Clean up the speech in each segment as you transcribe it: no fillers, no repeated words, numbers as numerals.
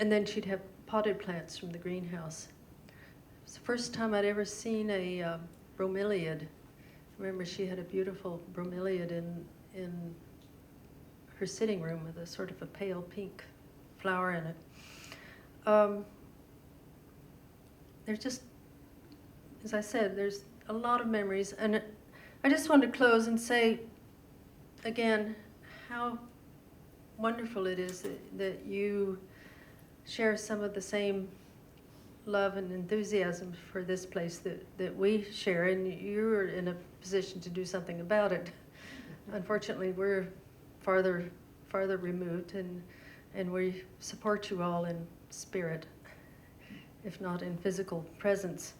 and then she'd have potted plants from the greenhouse. It was the first time I'd ever seen a bromeliad. Remember, she had a beautiful bromeliad in her sitting room with a sort of a pale pink flower in it. There's just, as I said, there's a lot of memories, and I just want to close and say again how wonderful it is that you share some of the same love and enthusiasm for this place that we share, and you're in a position to do something about it. Unfortunately, we're farther removed, and we support you all in spirit, if not in physical presence.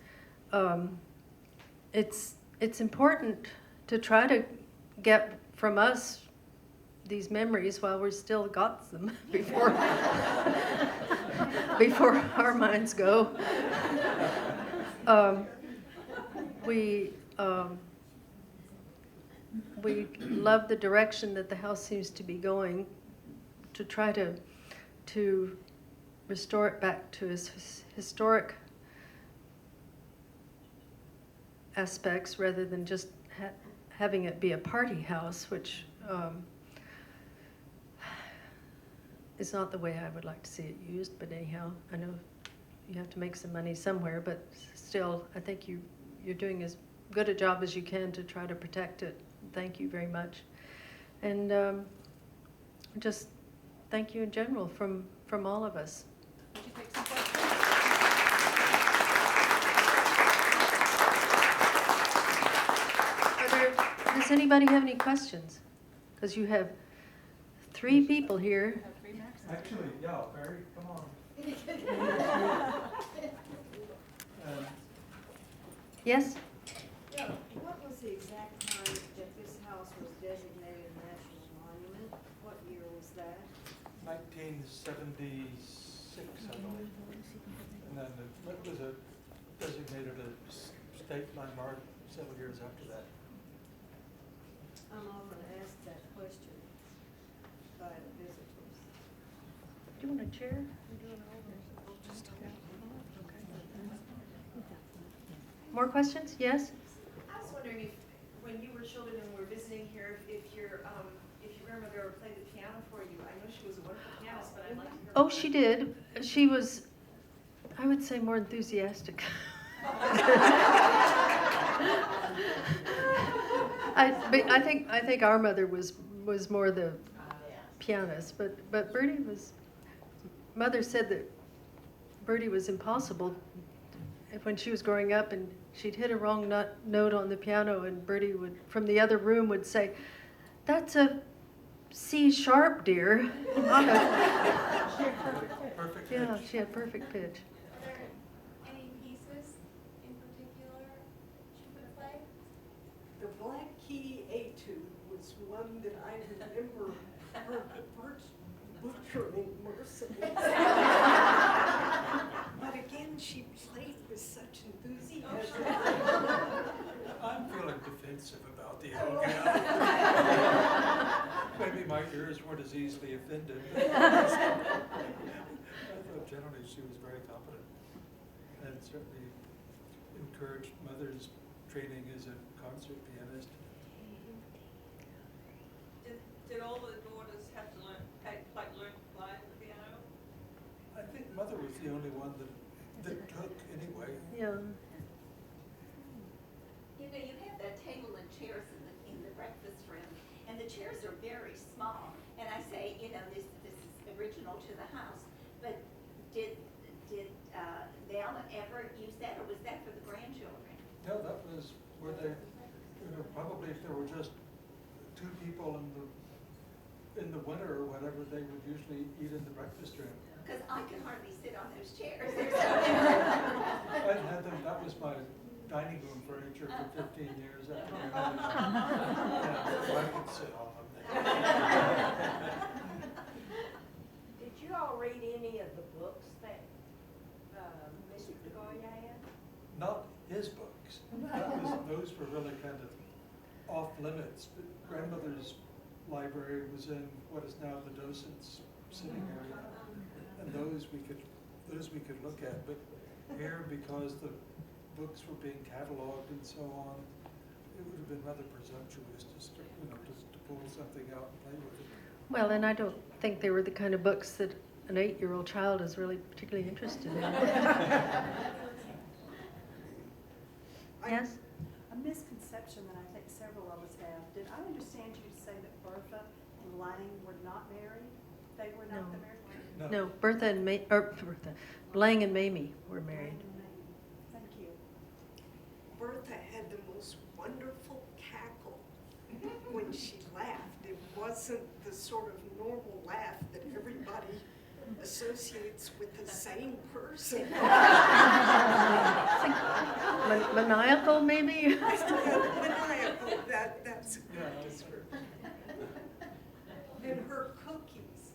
It's important to try to get from us these memories while we still got them before before our minds go. We love the direction that the house seems to be going, to try to restore it back to its historic aspects rather than just having it be a party house, which is not the way I would like to see it used. But anyhow, I know you have to make some money somewhere, but still, I think you're doing as good a job as you can to try to protect it. Thank you very much. And just thank you in general from all of us. Would you take some questions? Does anybody have any questions? Because you have 3 people here. Actually, yeah, Barry, come on. Yes? Yeah, what was the exact time that this house was designated a national monument? What year was that? 1976, I believe. And then it was designated a state landmark several years after that. I'm often asked that question by the visitors. Do you want a chair? More questions? Yes? I was wondering if, when you were children and were visiting here, if your grandmother ever played the piano for you. I know she was a wonderful pianist, but I'd like to hear. Oh, she did. She was, I would say, more enthusiastic. I think our mother was more the pianist, but Bertie was. Mother said that Bertie was impossible when she was growing up, and she'd hit a wrong note on the piano, and Bertie would, from the other room, would say, "That's a C sharp, dear." Perfect. Yeah, she had perfect pitch. Are there any pieces in particular she could play? The Black Key Etude was one that I remember her butchering mercilessly. But again, she played with such enthusiasm. I'm feeling defensive about the old gal. Maybe my ears weren't as easily offended. I thought generally she was very competent and certainly encouraged Mother's training as a concert pianist. Did all the daughters have to learn to play the piano? I think Mother was the only one that took anyway. Yeah. You know, you have that table and chairs in the breakfast room, and the chairs are very small. And I say, you know, this is original to the house. But did Val ever use that, or was that for the grandchildren? No, that was where they, probably if there were just 2 people in the winter or whatever, they would usually eat in the breakfast room. Because I can hardly sit on those chairs. I had them, that was my dining room furniture for 15 years. I could sit on them. Did you all read any of the books that Mr. Goya had? Not his books. Those were really kind of off limits. But grandmother's library was in what is now the docent's sitting area. And those we could look at, but here, because the books were being cataloged and so on, it would have been rather presumptuous to start, just to pull something out and play with it. Well, and I don't think they were the kind of books that an 8-year-old child is really particularly interested in. Yes? A misconception that I think several of us have. Did I understand you to say that Bertha and Lang were not married? They were not No. the married ones? No, Lang and Mamie were married. Thank you. Bertha had the most wonderful cackle when she laughed. It wasn't the sort of normal laugh that everybody associates with the same person. Maniacal, maybe? Maniacal, that's a Yeah, good description. And her cookies,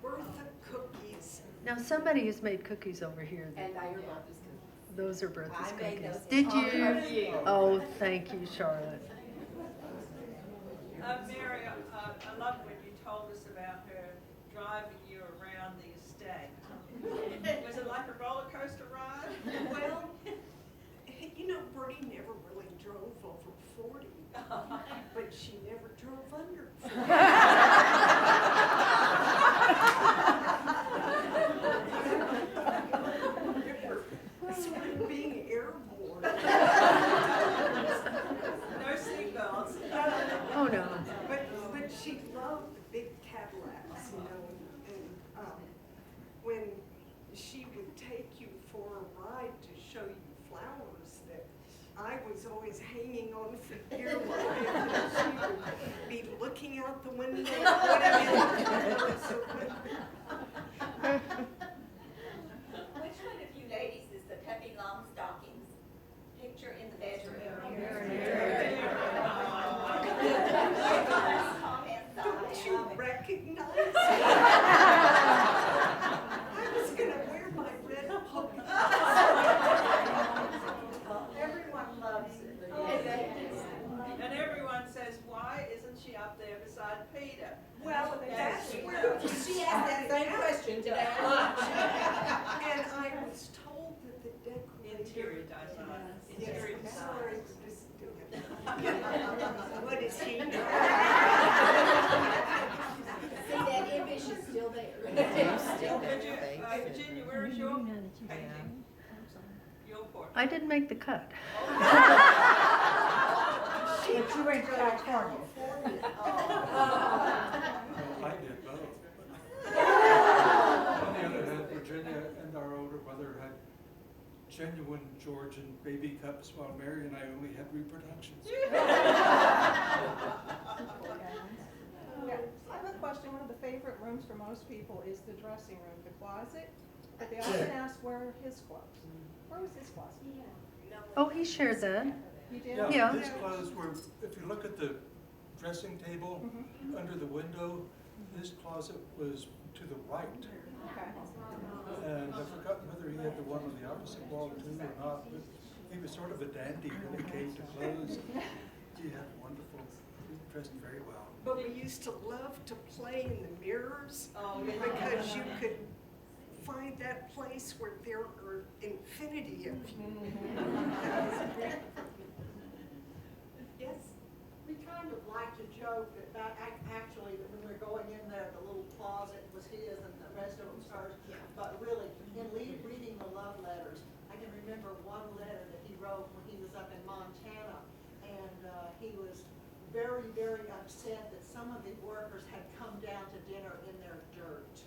Bertha cookies. Now, somebody has made cookies over here. And I heard about this cookies. Those are Bertha's I made cookies. those Did in honor of you? you. Oh, thank you, Charlotte. Mary, I love when you told us about her driving you around the estate. Was it like a roller coaster ride? Well, Bertie never really drove over 40, but she never drove under 40. Sort of being airborne. No seatbelts. Oh, no. But she loved the big Cadillacs, and when she would take you for a ride to show you flowers, that I was always hanging on for dear life, and she would be looking out the window. Which one of you ladies is the Peppy Longstockings picture in the bedroom? Don't you recognize it? I was gonna wear my red polka. Everyone loves it. And everyone says, why isn't she up there beside Peter? Well, that's where She asked that same question today at lunch. And I was told that the decorator. Interior design. Yes, Interior I'm design. sorry for just doing it. What is he doing? See, that image is still there. Virginia, where is your painting? Your portrait. I didn't make the cut. But you went to California. I did both. On the other hand, Virginia and our older brother had genuine Georgian baby cups, while Mary and I only had reproductions. I have a question. One of the favorite rooms for most people is the dressing room, the closet. But they often ask where are his clothes. Where was his closet? Oh, he shared that. You did? Yeah. His clothes were, if you look at the dressing table under the window, his closet was to the right. Okay. And I've forgotten whether he had the one on the opposite wall too or not, but he was sort of a dandy when it came to clothes. He had wonderful, he dressed very well. But we used to love to play in the mirrors because you could find that place where there are infinity of you. Yes? We kind of like to joke that actually that when we're going in there, the little closet was his and the rest of them was hers. But really, in reading the love letters, I can remember one letter that he wrote when he was up in Montana, and he was very, very upset that some of the workers had come down to dinner in their dirt.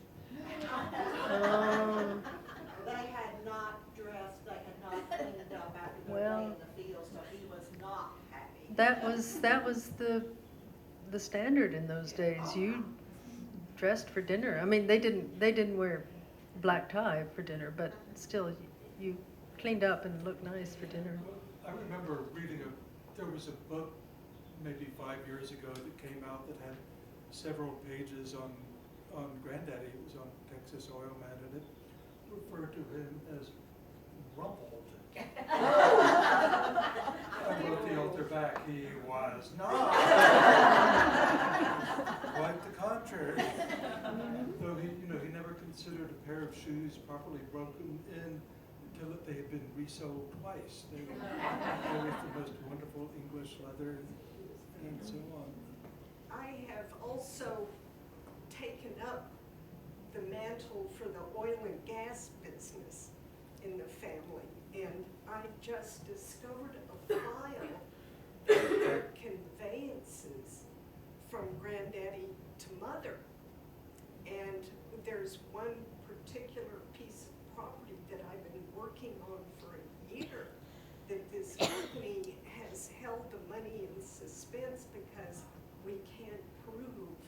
They had not dressed, they had not cleaned up after their day in the field, so he was not happy. That was the standard in those days. You dressed for dinner. I mean, they didn't wear black tie for dinner, but still, you cleaned up and looked nice for dinner. I remember reading there was a book maybe 5 years ago that came out that had several pages on Granddaddy. It was on Texas Oil Man, and it referred to him as rumpled. I wrote the altar back, he was not. Quite the contrary. Though he never considered a pair of shoes properly broken in until they had been resoled twice. They were the most wonderful English leather and so on. I have also taken up the mantle for the oil and gas business in the family. And I just discovered a file that had conveyances from granddaddy to mother. And there's one particular piece of property that I've been working on for a year that this company has held the money in suspense because we can't prove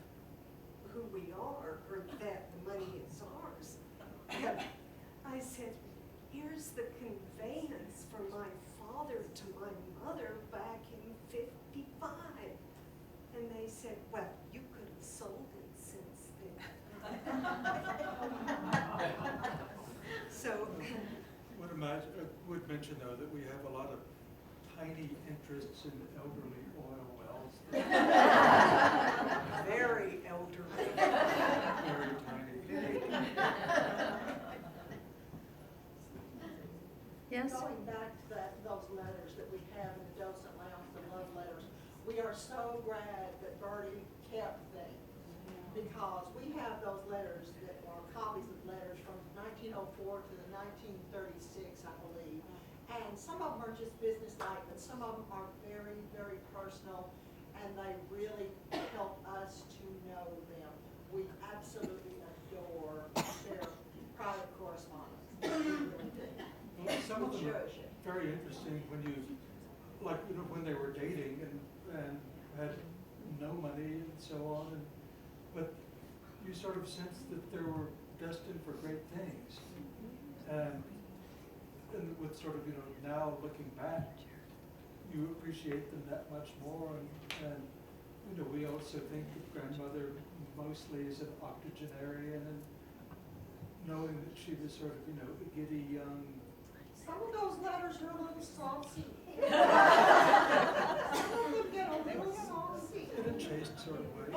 who we are or that the money is ours. And I said, here's the conveyance from my father to my mother back in '55. And they said, well, you could have sold it since then. So, would mention though that we have a lot of tiny interests in elderly oil wells. very elderly. Very tiny. Yes? Going back to those letters that we have in the Docent Lounge, the love letters, we are so glad that Bertie kept them. Because we have those letters that are copies of letters from 1904 to the 1936, I believe. And some of them are just business-like, but some of them are very, very personal, and they really help us to know them. We absolutely adore their private correspondence. We really do. Well, some of them are Cherish it. very interesting when when they were dating and had no money and so on, but you sort of sense that they were destined for great things. And with sort of, now looking back, you appreciate them that much more. And we also think of grandmother mostly as an octogenarian, and knowing that she was sort of, a giddy young. Some of those letters are a little saucy. Some of them get a little saucy. In a chaste sort of way.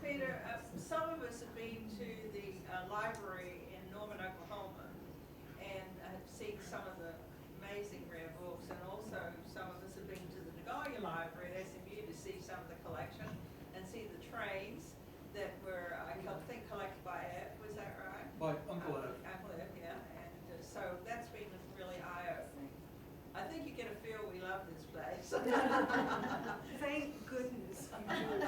Peter, some of us have been to the library in Norman, Oklahoma, and have seen some of the amazing rare books, and also some of us have been to the Nagoya Library at SMU to see some of the collection and see the trains that were, I think, collected by Ed, was that right? By Uncle Ed. Uncle Ed, yeah, and so that's been really eye-opening. I think you get a feel we love this place. Thank goodness you do.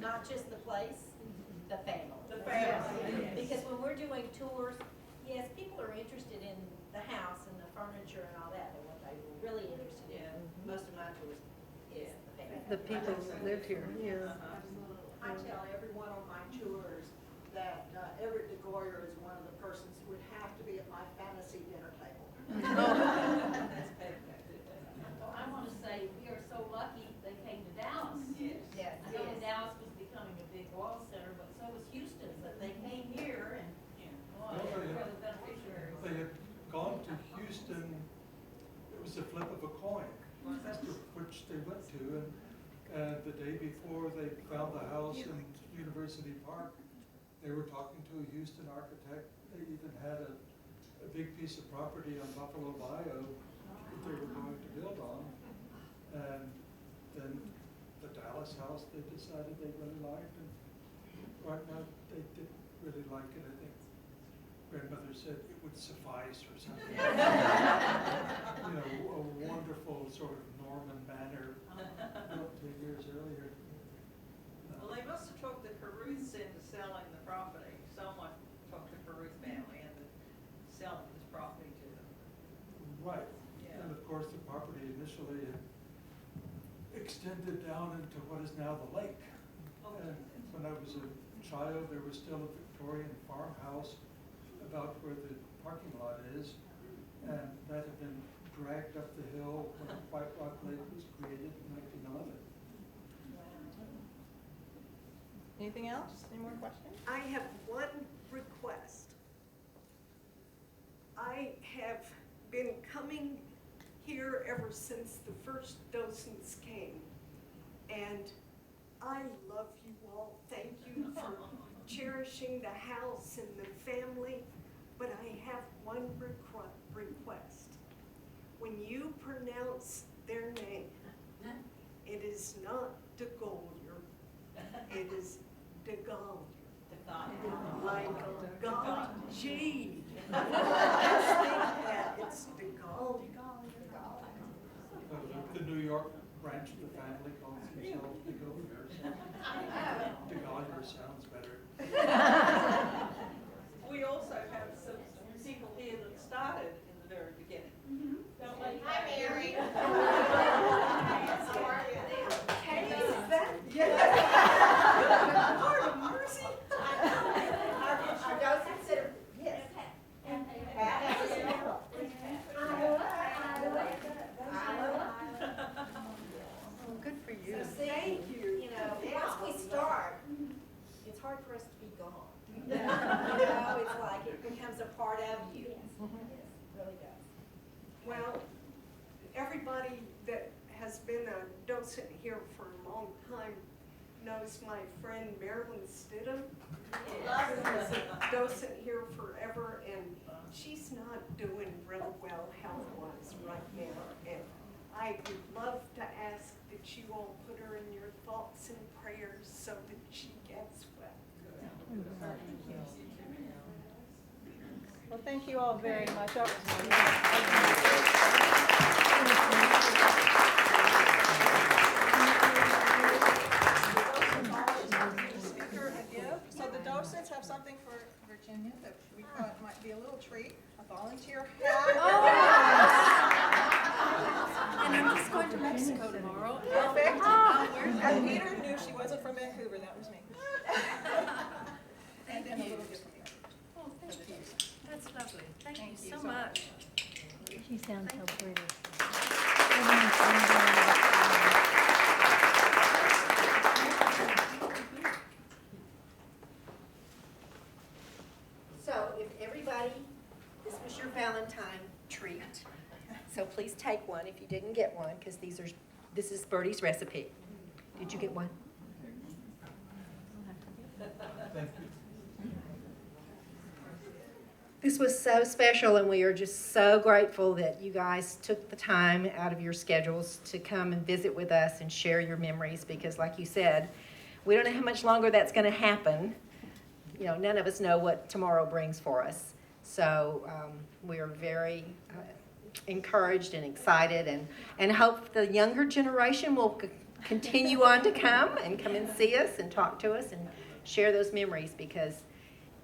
Not just the place, the family. The family, yes. Because when we're doing tours, yes, people are interested in the house and the furniture and all that, but what they're really interested in, most of my tours, is the family. The people that live here, yeah. I tell everyone on my tours that Everett DeGoyer is one of the persons who would have to be at my fantasy dinner table. Well, I want to say, we are so lucky they came to Dallas. Yes. Yes, I know yes. Dallas was becoming a big oil center, but so was Houston, but they came here and, boy, they were the beneficiaries. They had gone to Houston, it was a flip of a coin, which they went to, and the day before they found the house in University Park, they were talking to a Houston architect. They even had a big piece of property on Buffalo Bayou that they were going to build on. And then the Dallas house they decided they really liked, and right now they didn't really like it. I think grandmother said it would suffice or something. A wonderful sort of Norman manor built 2 years earlier. Well, they must have talked the Caruths into selling the property. Someone talked the Caruth family into selling this property to them. Right. Yeah. And of course, the property initially extended down into what is now the lake. And when I was a child, there was still a Victorian farmhouse about where the parking lot is, and that had been dragged up the hill when White Rock Lake was created in 1911. Anything else? Any more questions? I have one request. I have been coming here ever since the first docents came. And I love you all. Thank you for cherishing the house and the family. But I have one request. When you pronounce their name, it is not de Gaulier. It is de Gaulier. Like God, G. It's de Gaulier. The New York branch of the family calls themselves de Gaulier. De Gaulier sounds better. We also have some people here that started in the very beginning. Don't we? Hi, Mary. How are you? Hey, is that? Lord of mercy. Our docents that are, yes. Well, good for you. So see, Thank you. you know, once we start, it's hard for us to be gone. You know, it's like it becomes a part of you. Yes, it really does. Well, everybody that has been a docent here for a long time knows my friend Marilyn Stidham. She's a docent here forever, and she's not doing real well health-wise right now. And I would love to ask that you all put her in your thoughts and prayers so that she gets well. Well, thank you all very much. Speaker a gift. So the docents have something for Virginia that we thought might be a little treat, a volunteer hat. And I'm just going to Mexico tomorrow. Perfect. I'll wear that. And Peter knew she wasn't from Vancouver, that was me. And then a little gift from you. Oh, thank you. That's lovely. Thank you so much. She sounds so pretty. So if everybody, this was your Valentine treat. So please take one if you didn't get one, because this is Bertie's recipe. Did you get one? Thank you. This was so special, and we are just so grateful that you guys took the time out of your schedules to come and visit with us and share your memories, because like you said, we don't know how much longer that's going to happen. You know, none of us know what tomorrow brings for us. So we are very encouraged and excited, and hope the younger generation will continue on to come and see us and talk to us and share those memories, because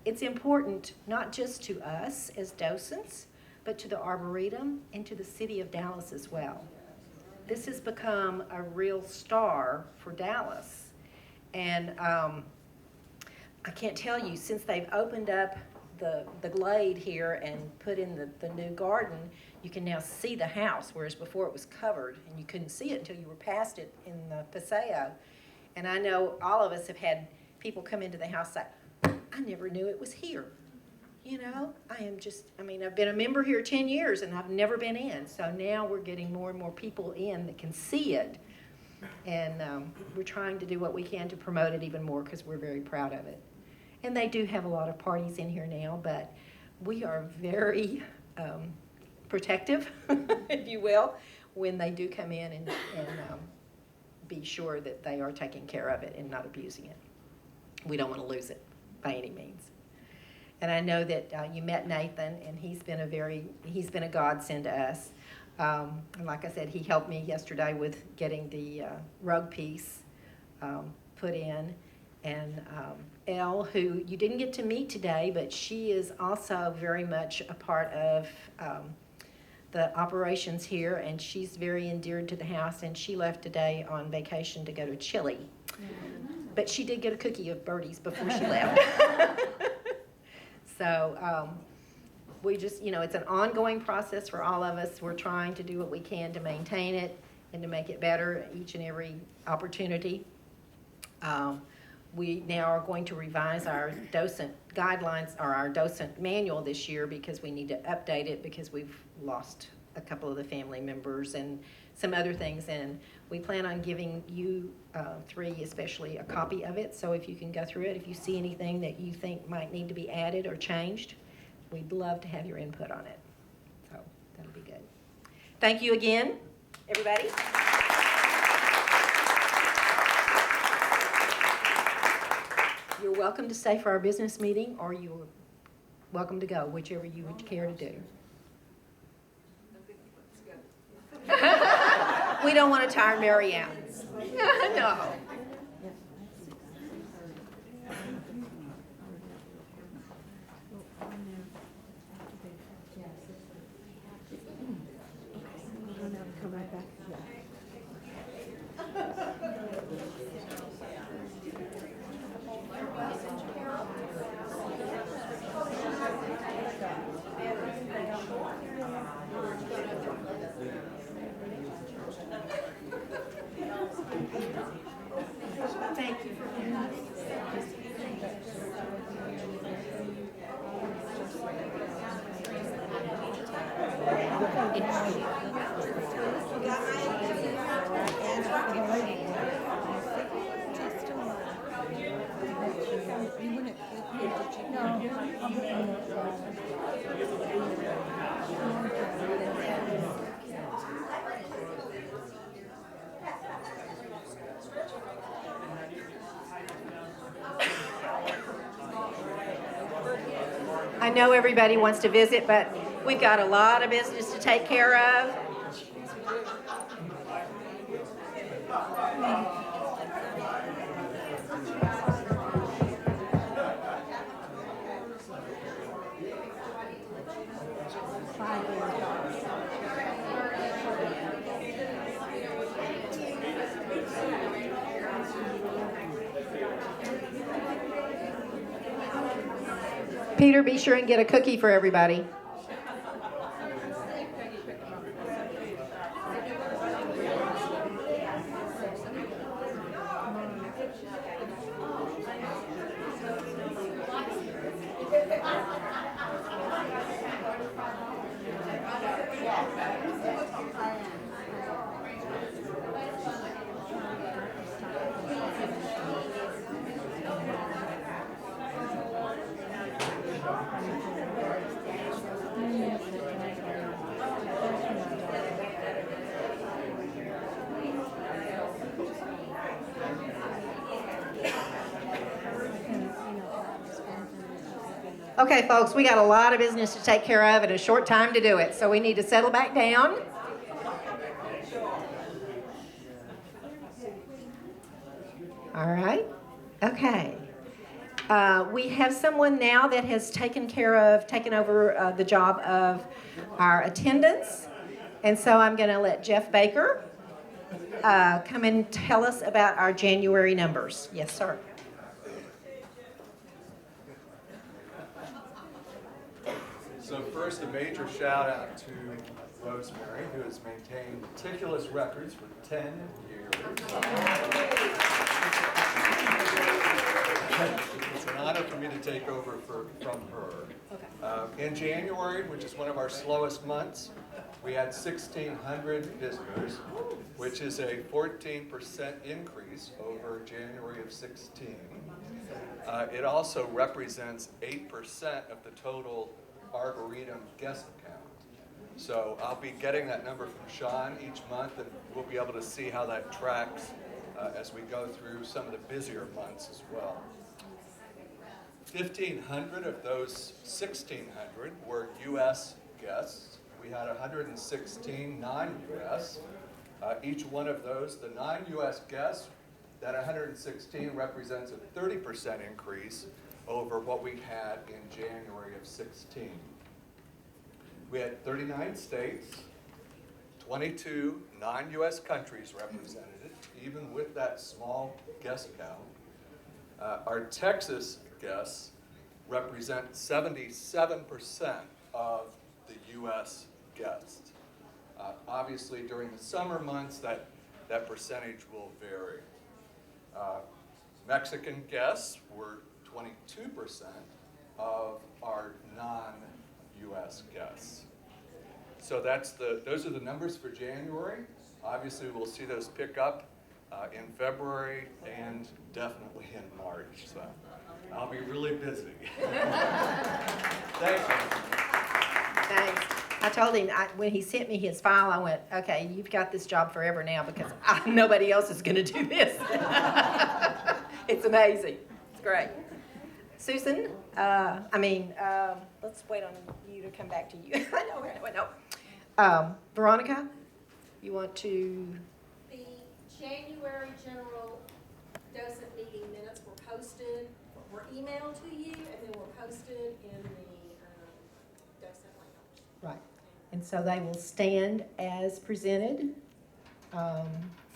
it's important not just to us as docents, but to the Arboretum and to the city of Dallas as well. This has become a real star for Dallas. And I can't tell you, since they've opened up the glade here and put in the new garden, you can now see the house, whereas before it was covered and you couldn't see it until you were past it in the Paseo. And I know all of us have had people come into the house say, I never knew it was here. You know, I've been a member here 10 years and I've never been in. So now we're getting more and more people in that can see it. And we're trying to do what we can to promote it even more, because we're very proud of it. And they do have a lot of parties in here now, but we are very protective, if you will, when they do come in and be sure that they are taking care of it and not abusing it. We don't want to lose it by any means. And I know that you met Nathan, and he's been a godsend to us. And like I said, he helped me yesterday with getting the rug piece put in. And Elle, who you didn't get to meet today, but she is also very much a part of the operations here, and she's very endeared to the house, and she left today on vacation to go to Chile. But she did get a cookie of Bertie's before she left. So we just, it's an ongoing process for all of us. We're trying to do what we can to maintain it and to make it better each and every opportunity. We now are going to revise our docent guidelines, or our docent manual this year, because we need to update it, because we've lost a couple of the family members, and some other things. And we plan on giving you three especially a copy of it. So if you can go through it, if you see anything that you think might need to be added or changed, we'd love to have your input on it. So that'll be good. Thank you again, everybody. You're welcome to stay for our business meeting, or you're welcome to go, whichever you would care to do. We don't want to tire Mary out. No. Come right back. Thank you for being us. I know everybody wants to visit, but we've got a lot of business to take care of. Peter, be sure and get a cookie for everybody. Okay, folks, we got a lot of business to take care of and a short time to do it, so we need to settle back down. All right, okay. We have someone now that has taken over the job of our attendance, and so I'm going to let Jeff Baker come and tell us about our January numbers. Yes, sir. So first, a major shout out to Rosemary, who has maintained meticulous records for 10 years. It's an honor for me to take over from her. In January, which is one of our slowest months, we had 1,600 visitors, which is a 14% increase over January of 16. It also represents 8% of the total Arboretum guest count. So I'll be getting that number from Sean each month, and we'll be able to see how that tracks as we go through some of the busier months as well. 1,500 of those 1,600 were U.S. guests. We had 116 non-U.S. Each one of those, the non-U.S. guests, that 116 represents a 30% increase over what we had in January of 16. We had 39 states, 22 non-U.S. countries represented, even with that small guest count. Our Texas guests represent 77% of the U.S. guests. Obviously, during the summer months, that percentage will vary. Mexican guests were 22% of our non-U.S. guests. So those are the numbers for January. Obviously, we'll see those pick up in February and definitely in March. So I'll be really busy. Thank you. Thanks. I told him, when he sent me his file, I went, okay, you've got this job forever now because nobody else is going to do this. It's amazing. It's great. Susan, let's wait on you to come back to you. I know. Veronica, you want to? The January general docent meeting minutes were posted, were emailed to you, and then were posted in the docent lounge. Right. And so they will stand as presented,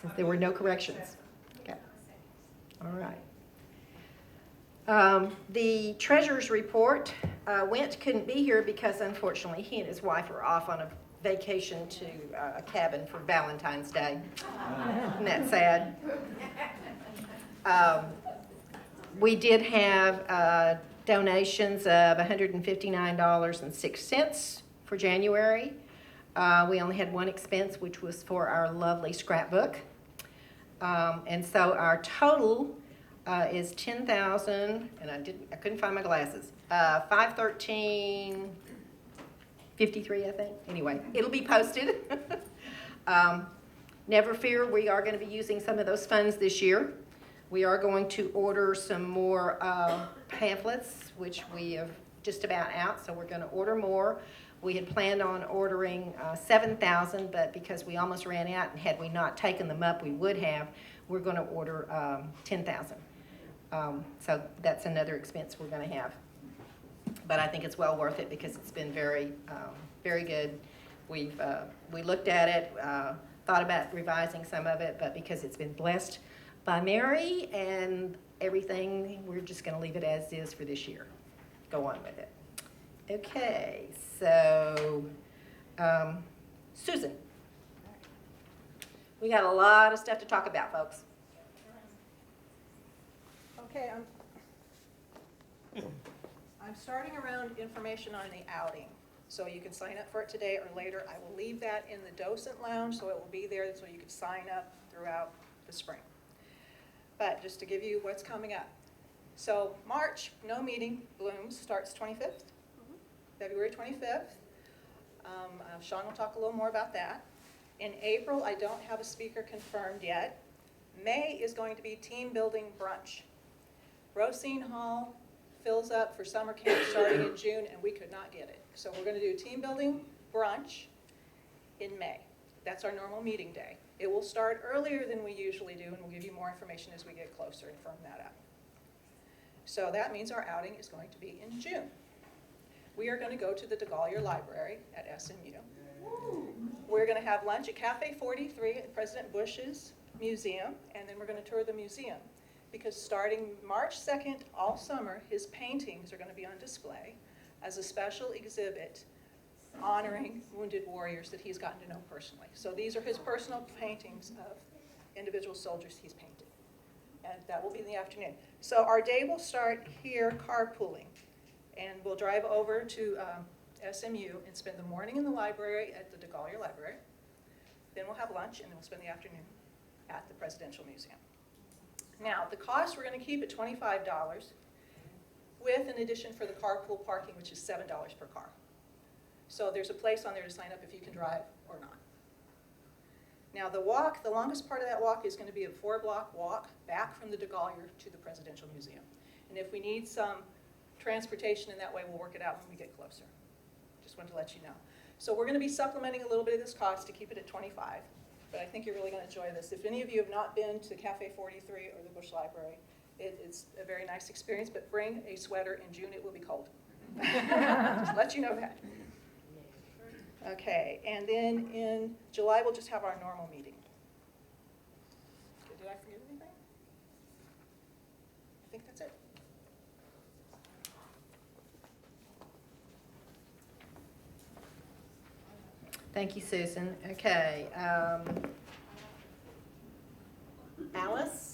since there were no corrections. Okay. All right. The treasurer's report, Went couldn't be here because unfortunately he and his wife are off on a vacation to a cabin for Valentine's Day. Isn't that sad? We did have donations of $159.06 for January. We only had one expense, which was for our lovely scrapbook. And so our total is $10,000, and I couldn't find my glasses. $513.53, I think. Anyway, it'll be posted. Never fear, we are going to be using some of those funds this year. We are going to order some more pamphlets, which we have just about out, so we're going to order more. We had planned on ordering 7,000, but because we almost ran out, and had we not taken them up, we would have, we're going to order 10,000. So that's another expense we're going to have. But I think it's well worth it because it's been very, very good. We looked at it, thought about revising some of it, but because it's been blessed by Mary and everything, we're just going to leave it as is for this year. Go on with it. Okay, so Susan, we got a lot of stuff to talk about, folks. Okay, I'm starting around information on the outing. So you can sign up for it today or later. I will leave that in the docent lounge, so it will be there so you can sign up throughout the spring. But just to give you what's coming up. So March, no meeting, Blooms, starts 25th, February 25th. Sean will talk a little more about that. In April, I don't have a speaker confirmed yet. May is going to be team building brunch. Rosine Hall fills up for summer camp starting in June, and we could not get it. So we're going to do team building brunch in May. That's our normal meeting day. It will start earlier than we usually do, and we'll give you more information as we get closer and firm that up. So that means our outing is going to be in June. We are going to go to the DeGolyer Library at SMU. We're going to have lunch at Cafe 43 at President Bush's museum, and then we're going to tour the museum. Because starting March 2nd, all summer, his paintings are going to be on display as a special exhibit honoring wounded warriors that he's gotten to know personally. So these are his personal paintings of individual soldiers he's painted. And that will be in the afternoon. So our day will start here carpooling. And we'll drive over to SMU and spend the morning in the library at the DeGolyer Library. Then we'll have lunch, and then we'll spend the afternoon at the Presidential Museum. Now, the cost we're going to keep at $25 with an addition for the carpool parking, which is $7 per car. So there's a place on there to sign up if you can drive or not. Now, the walk, the longest part of that walk is going to be a 4-block walk back from the DeGolyer to the Presidential Museum. And if we need some transportation in that way, we'll work it out when we get closer. Just wanted to let you know. So we're going to be supplementing a little bit of this cost to keep it at $25. But I think you're really going to enjoy this. If any of you have not been to Cafe 43 or the Bush Library, it's a very nice experience, but bring a sweater. In June it will be cold. Just let you know that. Okay, and then in July we'll just have our normal meeting. Did I forget anything? I think that's it. Thank you, Susan. Okay. Alice?